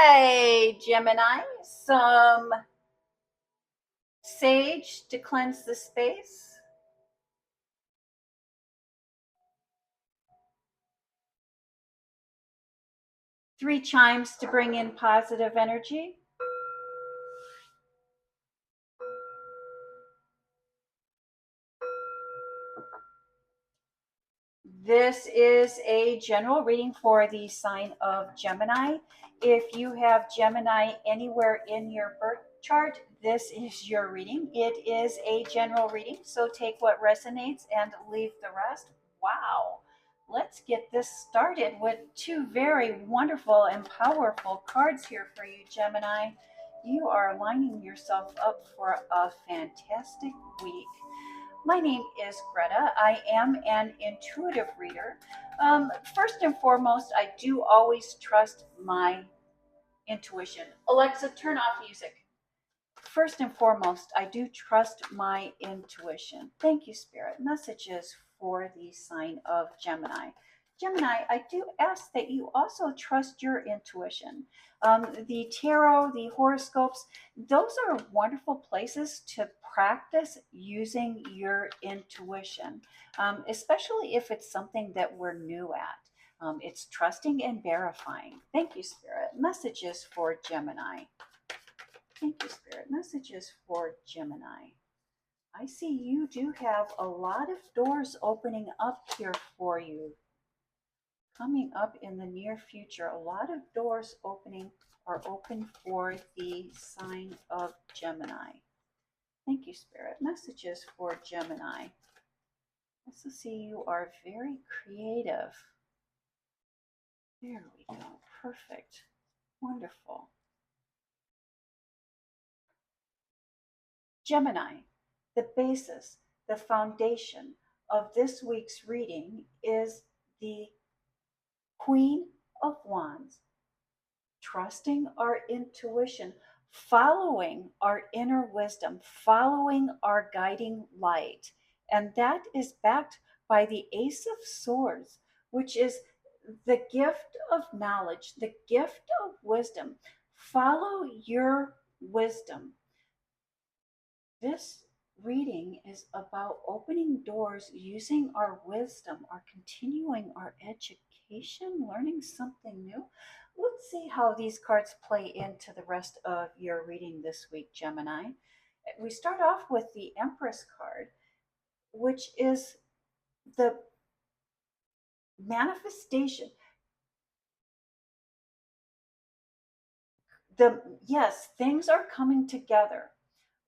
Hi, Gemini. Some sage to cleanse the space. Three chimes to bring in positive energy. This is a general reading for the sign of Gemini. If you have Gemini anywhere in your birth chart, this is your reading. It is a general reading, so take what resonates and leave the rest. Wow. Let's get this started with two very wonderful and powerful cards here for you, Gemini. You are lining yourself up for a fantastic week. My name is Greta. I am an intuitive reader. First and foremost, I do always trust my intuition. Alexa, turn off music. First and foremost, I do trust my intuition. Thank you, Spirit. Messages for the sign of Gemini. Gemini, I do ask that you also trust your intuition. The tarot, the horoscopes, those are wonderful places to practice using your intuition, especially if it's something that we're new at. It's trusting and verifying. Thank you, Spirit. Messages for Gemini. Thank you, Spirit. Messages for Gemini. I see you do have a lot of doors opening up here for you. Coming up in the near future, a lot of doors are open for the sign of Gemini. Thank you, Spirit. Messages for Gemini. Also see you are very creative. There we go. Perfect. Wonderful. Gemini, the basis, the foundation of this week's reading is the Queen of Wands, trusting our intuition, following our inner wisdom, following our guiding light. And that is backed by the Ace of Swords, which is the gift of knowledge, the gift of wisdom. Follow your wisdom. This reading is about opening doors, using our wisdom, our continuing our education, learning something new. Let's see how these cards play into the rest of your reading this week, Gemini. We start off with the Empress card, which is the manifestation. Yes, things are coming together.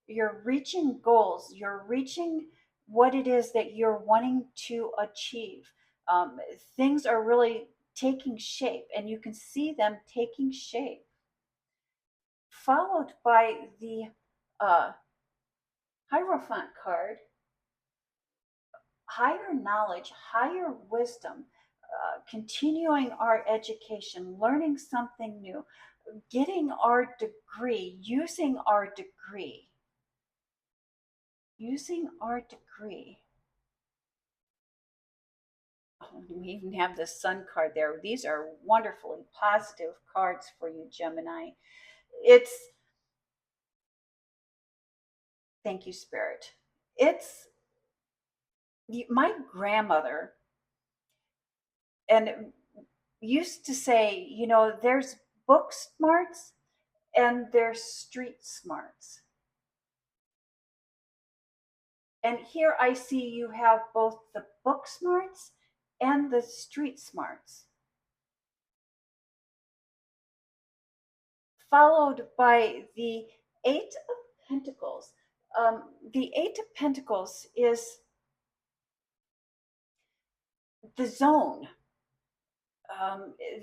You're reaching goals, you're reaching what it is that you're wanting to achieve. Things are really taking shape, and you can see them taking shape. Followed by the uh, Hierophant card, higher knowledge, higher wisdom, continuing our education, learning something new, getting our degree, using our degree. Using our degree. We even have the Sun card there. These are wonderfully positive cards for you, Gemini. It's, thank you, Spirit. It's my grandmother, and used to say, there's book smarts and there's street smarts. And here I see you have both the book smarts and the street smarts. Followed by the Eight of Pentacles. The Eight of Pentacles is the zone,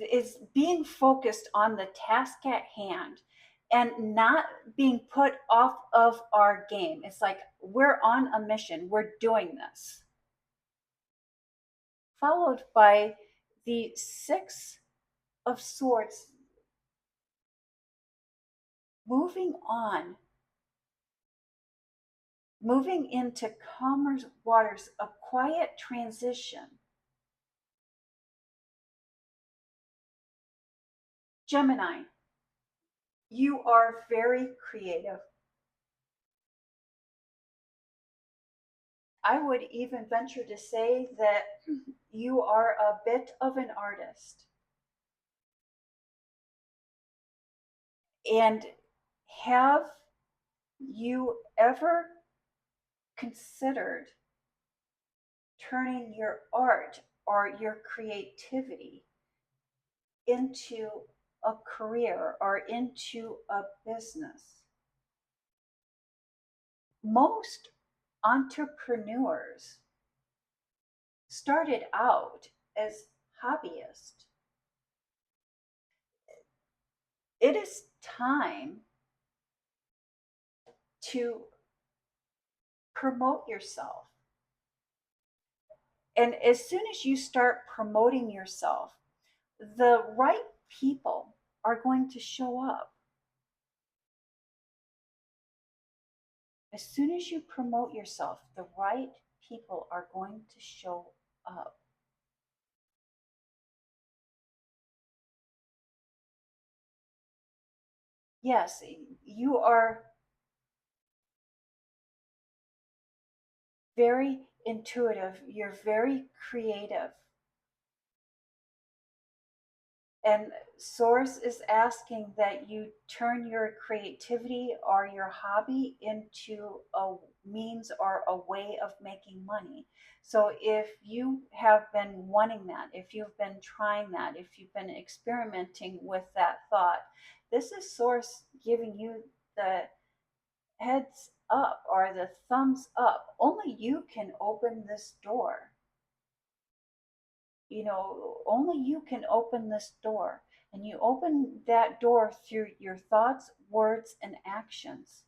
is being focused on the task at hand and not being put off of our game. It's like we're on a mission, we're doing this. Followed by the Six of Swords, moving on, moving into calmer waters, a quiet transition. Gemini, You are very creative. I would even venture to say that you are a bit of an artist. And have you ever considered turning your art or your creativity into a career or into a business? Most entrepreneurs started out as hobbyists. It is time to promote yourself. And as soon as you start promoting yourself, the right people are going to show up. As soon as you promote yourself, the right people are going to show up. Yes, you are very intuitive, you're very creative. And Source is asking that you turn your creativity or your hobby into a means or a way of making money. So if you have been wanting that, if you've been trying that, if you've been experimenting with that thought, this is Source giving you the heads up or the thumbs up. Only you can open this door. Only you can open this door. And you open that door through your thoughts, words, and actions.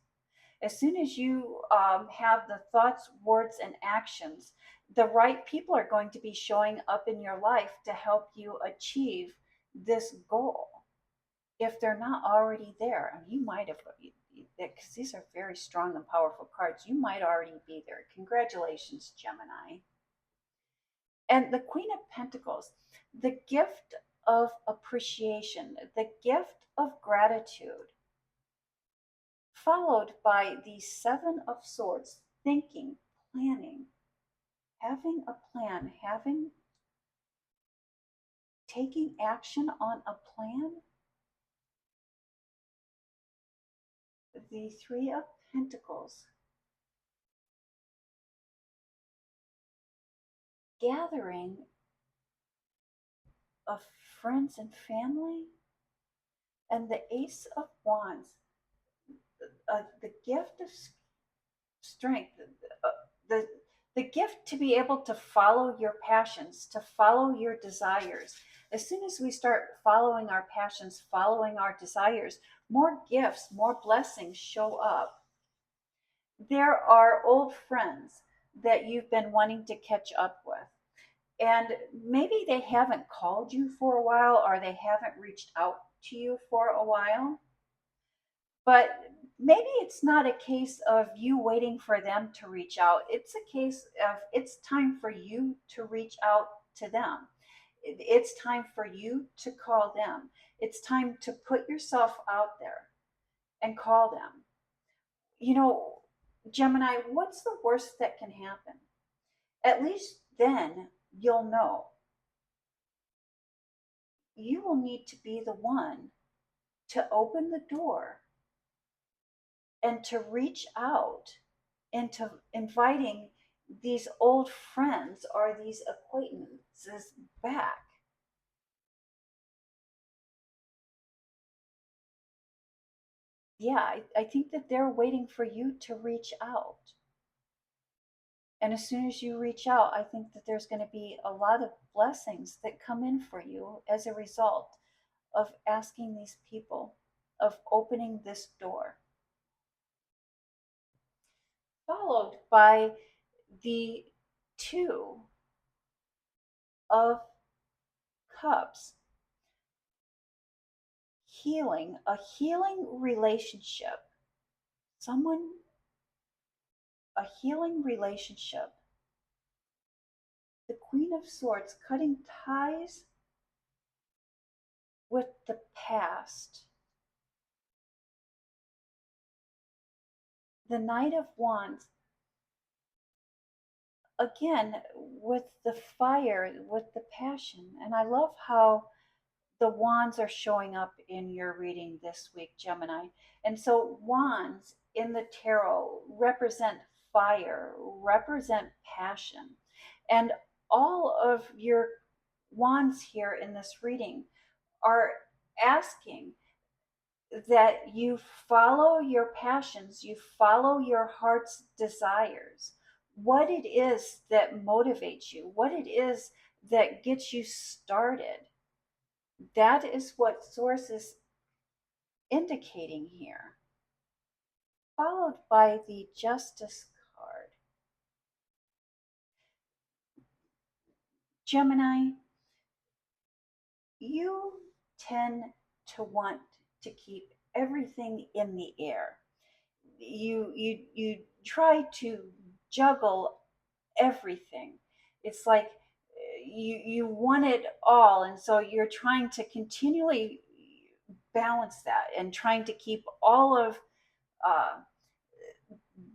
As soon as you have the thoughts, words, and actions, the right people are going to be showing up in your life to help you achieve this goal. If they're not already there, I mean, you might have, because these are very strong and powerful cards, you might already be there. Congratulations, Gemini. And the Queen of Pentacles, the gift of appreciation, the gift of gratitude, followed by the Seven of Swords, thinking, planning, having a plan, taking action on a plan. The Three of Pentacles, gathering of friends and family, and the Ace of Wands, the gift of strength, uh, the the gift to be able to follow your passions, to follow your desires. As soon as we start following our passions, following our desires, more gifts, more blessings show up. There are old friends that you've been wanting to catch up with. And maybe they haven't called you for a while or they haven't reached out to you for a while. But maybe it's not a case of you waiting for them to reach out. It's a case of it's time for you to reach out to them. It's time for you to call them. It's time to put yourself out there and call them. You know, Gemini, what's the worst that can happen? At least then you'll know. You will need to be the one to open the door and to reach out into inviting these old friends or these acquaintances back. Yeah, I think that they're waiting for you to reach out. And as soon as you reach out, I think that there's going to be a lot of blessings that come in for you as a result of asking these people, of opening this door. Followed by the Two of Cups, healing, a healing relationship, someone, a healing relationship. The Queen of Swords, cutting ties with the past. The Knight of Wands, again, with the fire, with the passion. And I love how the wands are showing up in your reading this week, Gemini. And so, wands in the tarot represent fire, represent passion. And all of your wands here in this reading are asking that you follow your passions, you follow your heart's desires, what it is that motivates you, what it is that gets you started. That is what Source is indicating here. Followed by the Justice card. Gemini, you tend to want to keep everything in the air. You try to juggle everything. It's like you want it all, and so you're trying to continually balance that and trying to keep all of uh,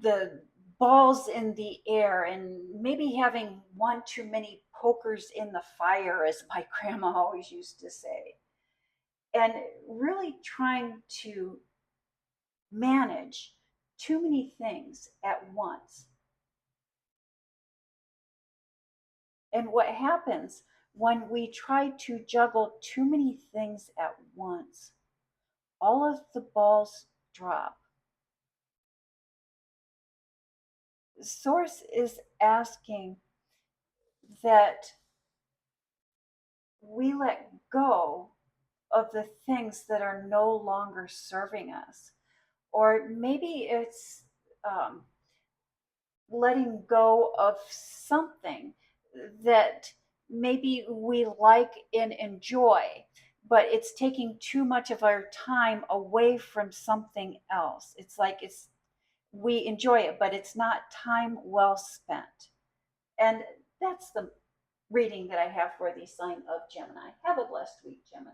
the balls in the air, and maybe having one too many pokers in the fire, as my grandma always used to say, and really trying to manage too many things at once. And what happens when we try to juggle too many things at once? All of the balls drop. Source is asking that we let go of the things that are no longer serving us. Or maybe it's letting go of something that maybe we like and enjoy, but it's taking too much of our time away from something else. It's like we enjoy it, but it's not time well spent. And that's the reading that I have for the sign of Gemini. Have a blessed week, Gemini.